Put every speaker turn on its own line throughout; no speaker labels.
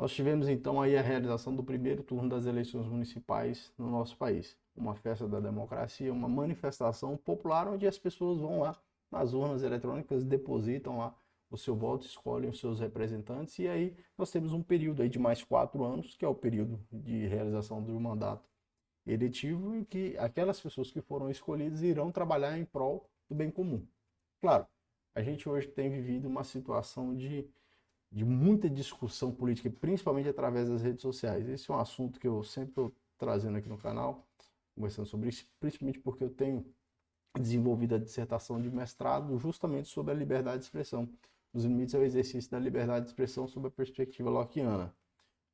Nós tivemos então aí a realização do primeiro turno das eleições municipais no nosso país. Uma festa da democracia, uma manifestação popular onde as pessoas vão lá nas urnas eletrônicas, depositam lá o seu voto, escolhem os seus representantes e aí nós temos um período aí de mais 4 anos, que é o período de realização do mandato eletivo, em que aquelas pessoas que foram escolhidas irão trabalhar em prol do bem comum. Claro, a gente hoje tem vivido uma situação de muita discussão política, principalmente através das redes sociais. Esse é um assunto que eu sempre estou trazendo aqui no canal, conversando sobre isso, principalmente porque eu tenho desenvolvido a dissertação de mestrado justamente sobre a liberdade de expressão, os limites ao exercício da liberdade de expressão sob a perspectiva lockeana,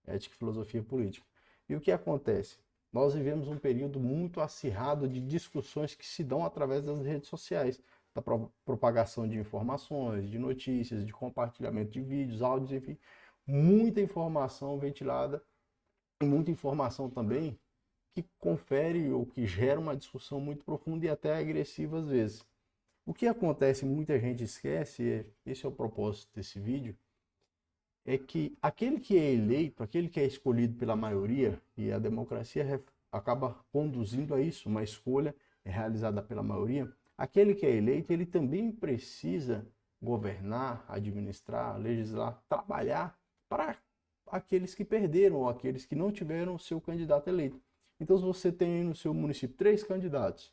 ética e filosofia política. E o que acontece? Nós vivemos um período muito acirrado de discussões que se dão através das redes sociais, da propagação de informações, de notícias, de compartilhamento de vídeos, áudios, enfim, muita informação ventilada e muita informação também que confere ou que gera uma discussão muito profunda e até agressiva às vezes. O que acontece, muita gente esquece, esse é o propósito desse vídeo, é que aquele que é eleito, aquele que é escolhido pela maioria, e a democracia acaba conduzindo a isso, uma escolha é realizada pela maioria, aquele que é eleito, ele também precisa governar, administrar, legislar, trabalhar para aqueles que perderam ou aqueles que não tiveram o seu candidato eleito. Então, se você tem no seu município 3 candidatos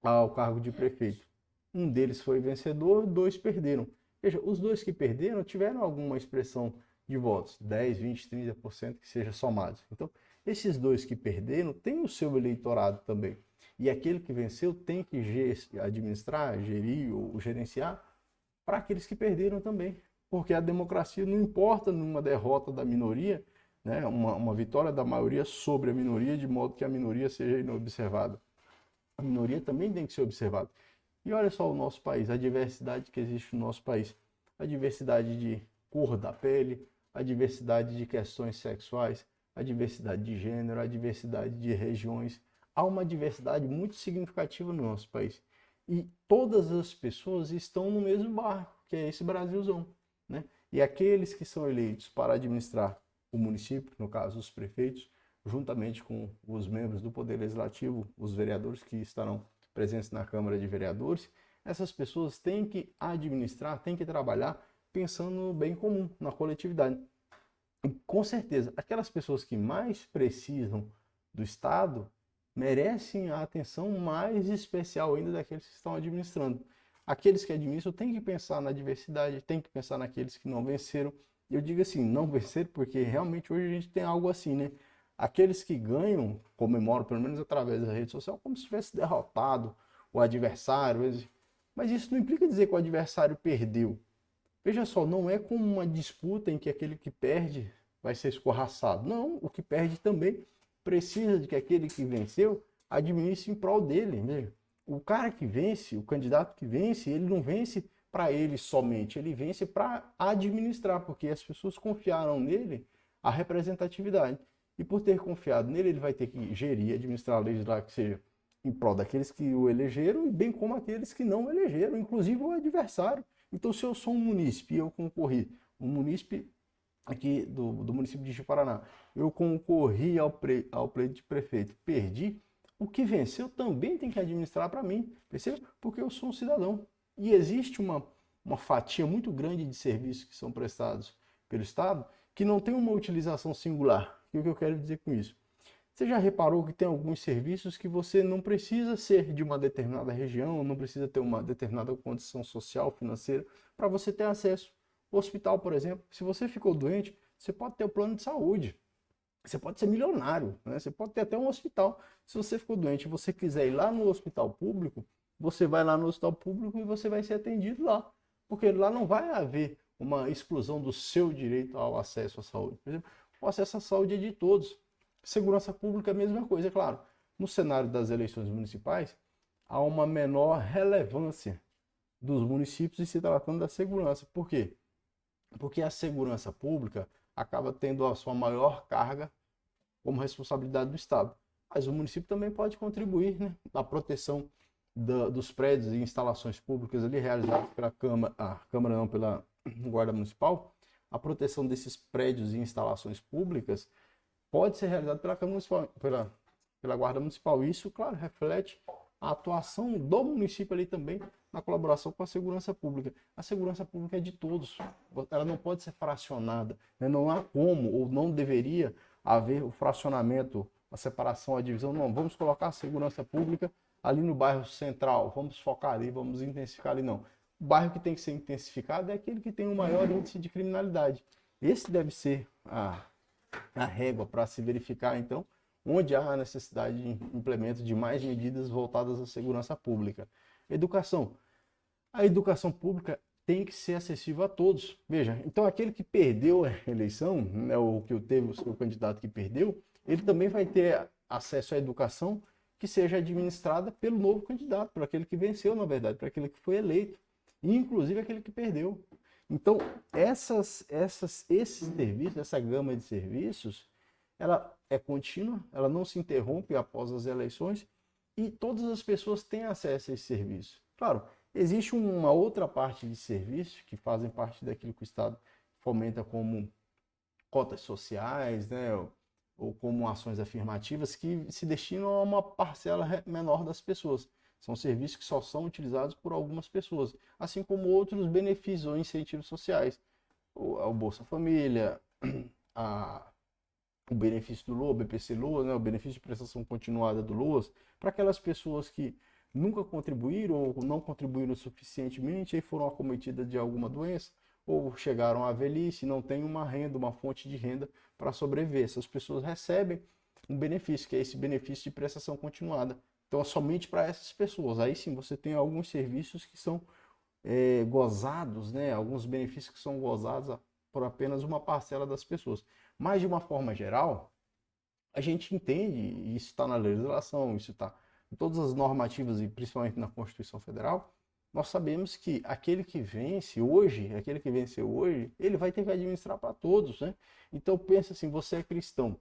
ao cargo de prefeito, um deles foi vencedor, 2 perderam. Veja, os 2 que perderam tiveram alguma expressão de votos, 10, 20, 30% que seja somados. Então, esses 2 que perderam têm o seu eleitorado também. E aquele que venceu tem que administrar, gerir ou gerenciar para aqueles que perderam também. Porque a democracia não importa numa derrota da minoria, né, uma vitória da maioria sobre a minoria, de modo que a minoria seja inobservada. A minoria também tem que ser observada. E olha só o nosso país, a diversidade que existe no nosso país. A diversidade de cor da pele, a diversidade de questões sexuais, a diversidade de gênero, a diversidade de regiões. Há uma diversidade muito significativa no nosso país. E todas as pessoas estão no mesmo barco, que é esse Brasilzão, né? E aqueles que são eleitos para administrar o município, no caso os prefeitos, juntamente com os membros do Poder Legislativo, os vereadores que estarão presentes na Câmara de Vereadores, essas pessoas têm que administrar, têm que trabalhar pensando no bem comum, na coletividade. E, com certeza, aquelas pessoas que mais precisam do Estado merecem a atenção mais especial ainda daqueles que estão administrando. Aqueles que administram têm que pensar na diversidade, têm que pensar naqueles que não venceram. Eu digo assim, não venceram porque realmente hoje a gente tem algo assim, né? Aqueles que ganham comemoram, pelo menos através da rede social, como se tivesse derrotado o adversário. Mas isso não implica dizer que o adversário perdeu. Veja só, não é como uma disputa em que aquele que perde vai ser escorraçado. Não, o que perde também precisa de que aquele que venceu administre em prol dele. Veja, o cara que vence, o candidato que vence, ele não vence para ele somente, ele vence para administrar, porque as pessoas confiaram nele a representatividade. E por ter confiado nele, ele vai ter que gerir, administrar, legislar, que seja em prol daqueles que o elegeram, e bem como aqueles que não o elegeram, inclusive o adversário. Então, se eu sou um munícipe e eu concorri, um munícipe aqui do município de Ji-Paraná, eu concorri ao pleito de prefeito, perdi, o que venceu também tem que administrar para mim, percebe? Porque eu sou um cidadão. E existe uma fatia muito grande de serviços que são prestados pelo Estado que não tem uma utilização singular. E o que eu quero dizer com isso? Você já reparou que tem alguns serviços que você não precisa ser de uma determinada região, não precisa ter uma determinada condição social, financeira, para você ter acesso? O hospital, por exemplo, se você ficou doente, você pode ter o plano de saúde. Você pode ser milionário, né? Você pode ter até um hospital. Se você ficou doente e você quiser ir lá no hospital público, você vai lá no hospital público e você vai ser atendido lá. Porque lá não vai haver uma exclusão do seu direito ao acesso à saúde. Por exemplo, o acesso à saúde é de todos. Segurança pública é a mesma coisa, é claro. No cenário das eleições municipais, há uma menor relevância dos municípios em se tratando da segurança. Por quê? Porque a segurança pública acaba tendo a sua maior carga como responsabilidade do Estado. Mas o município também pode contribuir, né, na proteção dos prédios e instalações públicas ali realizadas pela Câmara, pela Guarda Municipal. a proteção desses prédios e instalações públicas pode ser realizada pela Câmara Municipal, pela Guarda Municipal. Isso, claro, reflete a atuação do município ali também na colaboração com a segurança pública. A segurança pública é de todos, ela não pode ser fracionada, né? Não há como ou não deveria haver o fracionamento, a separação, a divisão. Não, vamos colocar a segurança pública ali no bairro central, vamos focar ali, vamos intensificar ali, não. O bairro que tem que ser intensificado é aquele que tem o maior índice de criminalidade. Esse deve ser a régua para se verificar, então, onde há a necessidade de implemento de mais medidas voltadas à segurança pública. Educação. A educação pública tem que ser acessível a todos. Veja, então aquele que perdeu a eleição, né, ou que teve o seu candidato que perdeu, ele também vai ter acesso à educação que seja administrada pelo novo candidato, por aquele que venceu, na verdade, para aquele que foi eleito, e inclusive aquele que perdeu. Então, esses serviços, essa gama de serviços, ela é contínua, ela não se interrompe após as eleições e todas as pessoas têm acesso a esse serviço. Claro, existe uma outra parte de serviços que fazem parte daquilo que o Estado fomenta como cotas sociais, né, ou como ações afirmativas que se destinam a uma parcela menor das pessoas. São serviços que só são utilizados por algumas pessoas, assim como outros benefícios ou incentivos sociais. O Bolsa Família, o benefício do LOA, BPC-LOA, né, o benefício de prestação continuada do LOAS, para aquelas pessoas que nunca contribuíram ou não contribuíram suficientemente e foram acometidas de alguma doença, ou chegaram à velhice e não têm uma renda, uma fonte de renda para sobreviver. Essas pessoas recebem um benefício, que é esse benefício de prestação continuada. Então é somente para essas pessoas. Aí sim você tem alguns serviços que são gozados, né? Alguns benefícios que são gozados por apenas uma parcela das pessoas. Mas de uma forma geral, a gente entende, e isso está na legislação, isso está em todas as normativas e principalmente na Constituição Federal, nós sabemos que aquele que vence hoje, aquele que venceu hoje, ele vai ter que administrar para todos, né? Então pensa assim, você é cristão.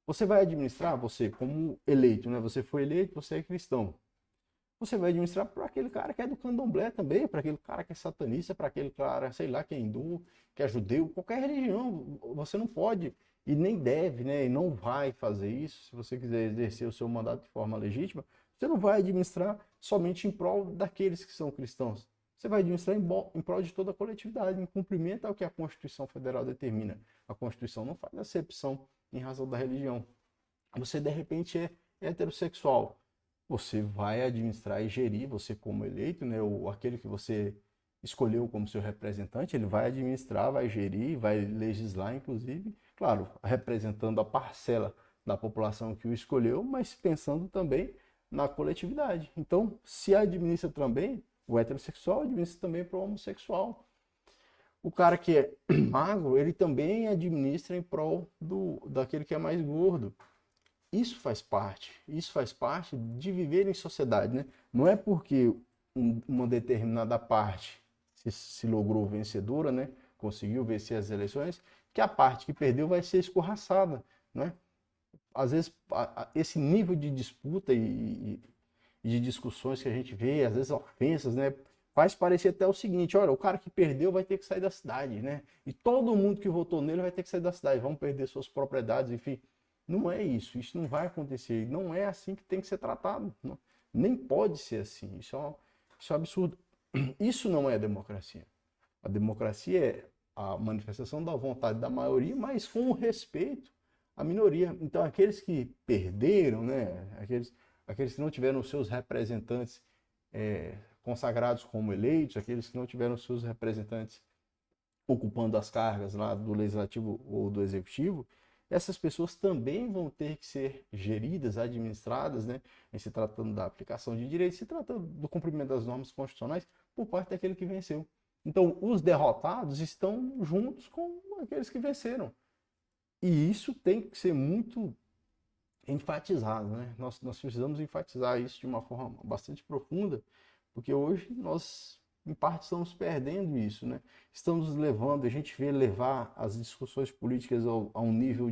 Você vai administrar, você como eleito, né? Você foi eleito, você é cristão. Você vai administrar para aquele cara que é do candomblé também, para aquele cara que é satanista, para aquele cara, sei lá, que é hindu, que é judeu, qualquer religião. Você não pode e nem deve, né? E não vai fazer isso. Se você quiser exercer o seu mandato de forma legítima, você não vai administrar somente em prol daqueles que são cristãos. Você vai administrar em prol de toda a coletividade, em cumprimento ao que a Constituição Federal determina. A Constituição não faz acepção em razão da religião. Você, de repente, é heterossexual. Você vai administrar e gerir, você como eleito, né, ou aquele que você escolheu como seu representante, ele vai administrar, vai gerir, vai legislar, inclusive, claro, representando a parcela da população que o escolheu, mas pensando também na coletividade. Então, se administra também, o heterossexual administra também para o homossexual. O cara que é magro, ele também administra em prol daquele que é mais gordo. Isso faz parte de viver em sociedade, né? Não é porque uma determinada parte se logrou vencedora, né? Conseguiu vencer as eleições, que a parte que perdeu vai ser escorraçada, né? Às vezes, esse nível de disputa e de discussões que a gente vê, às vezes ofensas, né? Faz parecer até o seguinte, olha, o cara que perdeu vai ter que sair da cidade, né? E todo mundo que votou nele vai ter que sair da cidade, vão perder suas propriedades, enfim. Não é isso não vai acontecer, não é assim que tem que ser tratado, não, nem pode ser assim, isso é um absurdo. Isso não é democracia. A democracia é a manifestação da vontade da maioria, mas com respeito à minoria. Então aqueles que perderam, né, aqueles que não tiveram os seus representantes consagrados como eleitos, aqueles que não tiveram os seus representantes ocupando as cargas lá do legislativo ou do executivo, essas pessoas também vão ter que ser geridas, administradas, né, em se tratando da aplicação de direitos, se tratando do cumprimento das normas constitucionais por parte daquele que venceu. Então, os derrotados estão juntos com aqueles que venceram. E isso tem que ser muito enfatizado, né? Nós precisamos enfatizar isso de uma forma bastante profunda, porque hoje nós, em parte, estamos perdendo isso, né? Estamos levando, a gente vê levar as discussões políticas a um nível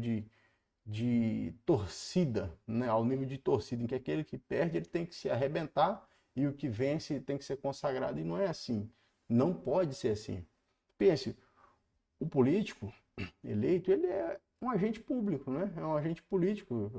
de torcida, né? Ao nível de torcida, em que aquele que perde ele tem que se arrebentar e o que vence tem que ser consagrado, e não é assim. Não pode ser assim. Pense, o político eleito, ele é um agente público, né? É um agente político,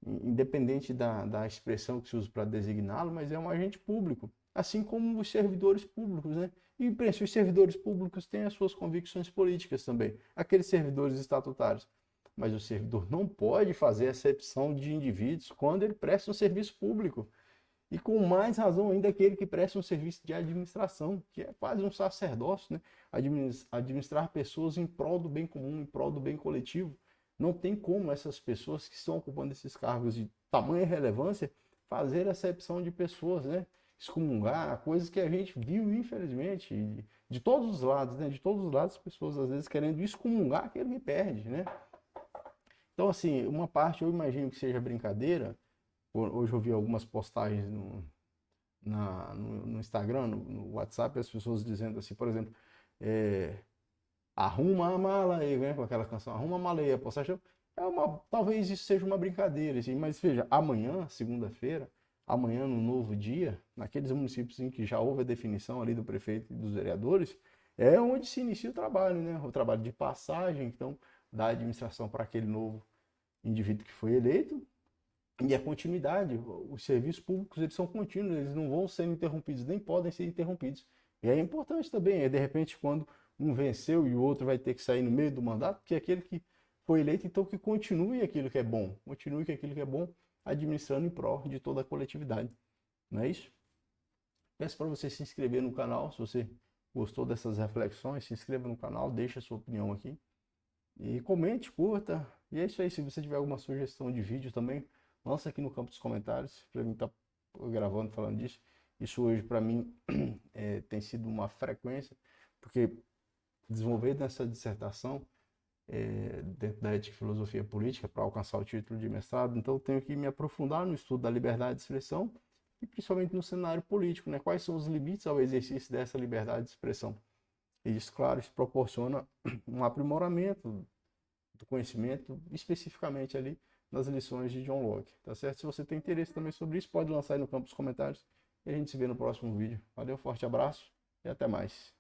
independente da expressão que se usa para designá-lo, mas é um agente público, assim como os servidores públicos, né? E os servidores públicos têm as suas convicções políticas também, aqueles servidores estatutários. Mas o servidor não pode fazer acepção de indivíduos quando ele presta um serviço público. E com mais razão ainda aquele que presta um serviço de administração, que é quase um sacerdócio, né? Administrar pessoas em prol do bem comum, em prol do bem coletivo. Não tem como essas pessoas que estão ocupando esses cargos de tamanha relevância fazer acepção de pessoas, né? Excomungar, coisas que a gente viu, infelizmente, de todos os lados, né? De todos os lados, as pessoas às vezes querendo excomungar aquele que perde, né? Então, assim, uma parte eu imagino que seja brincadeira. Hoje eu vi algumas postagens no Instagram, no WhatsApp, as pessoas dizendo assim, por exemplo, arruma a mala aí, né? Com aquela canção, arruma a mala aí, a postagem. Talvez isso seja uma brincadeira, assim, mas veja, amanhã, segunda-feira, amanhã, no novo dia, naqueles municípios em que já houve a definição ali do prefeito e dos vereadores, é onde se inicia o trabalho, né? O trabalho de passagem, então, da administração para aquele novo indivíduo que foi eleito. E a continuidade, os serviços públicos, eles são contínuos, eles não vão ser interrompidos, nem podem ser interrompidos. E é importante também, de repente, quando um venceu e o outro vai ter que sair no meio do mandato, que aquele que foi eleito, então, que continue aquilo que é bom, continue com aquilo que é bom, administrando em prol de toda a coletividade. Não é isso? Peço para você se inscrever no canal, se você gostou dessas reflexões, se inscreva no canal, deixa a sua opinião aqui. E comente, curta. E é isso aí, se você tiver alguma sugestão de vídeo também, lança aqui no campo dos comentários, para mim estar gravando, falando disso. Isso hoje, para mim, tem sido uma frequência, porque desenvolver nessa dissertação dentro da ética e filosofia política para alcançar o título de mestrado, então eu tenho que me aprofundar no estudo da liberdade de expressão e principalmente no cenário político, né? Quais são os limites ao exercício dessa liberdade de expressão? E isso, claro, isso proporciona um aprimoramento do conhecimento, especificamente ali nas lições de John Locke, tá certo? Se você tem interesse também sobre isso, pode lançar aí no campo dos comentários e a gente se vê no próximo vídeo. Valeu, forte abraço e até mais.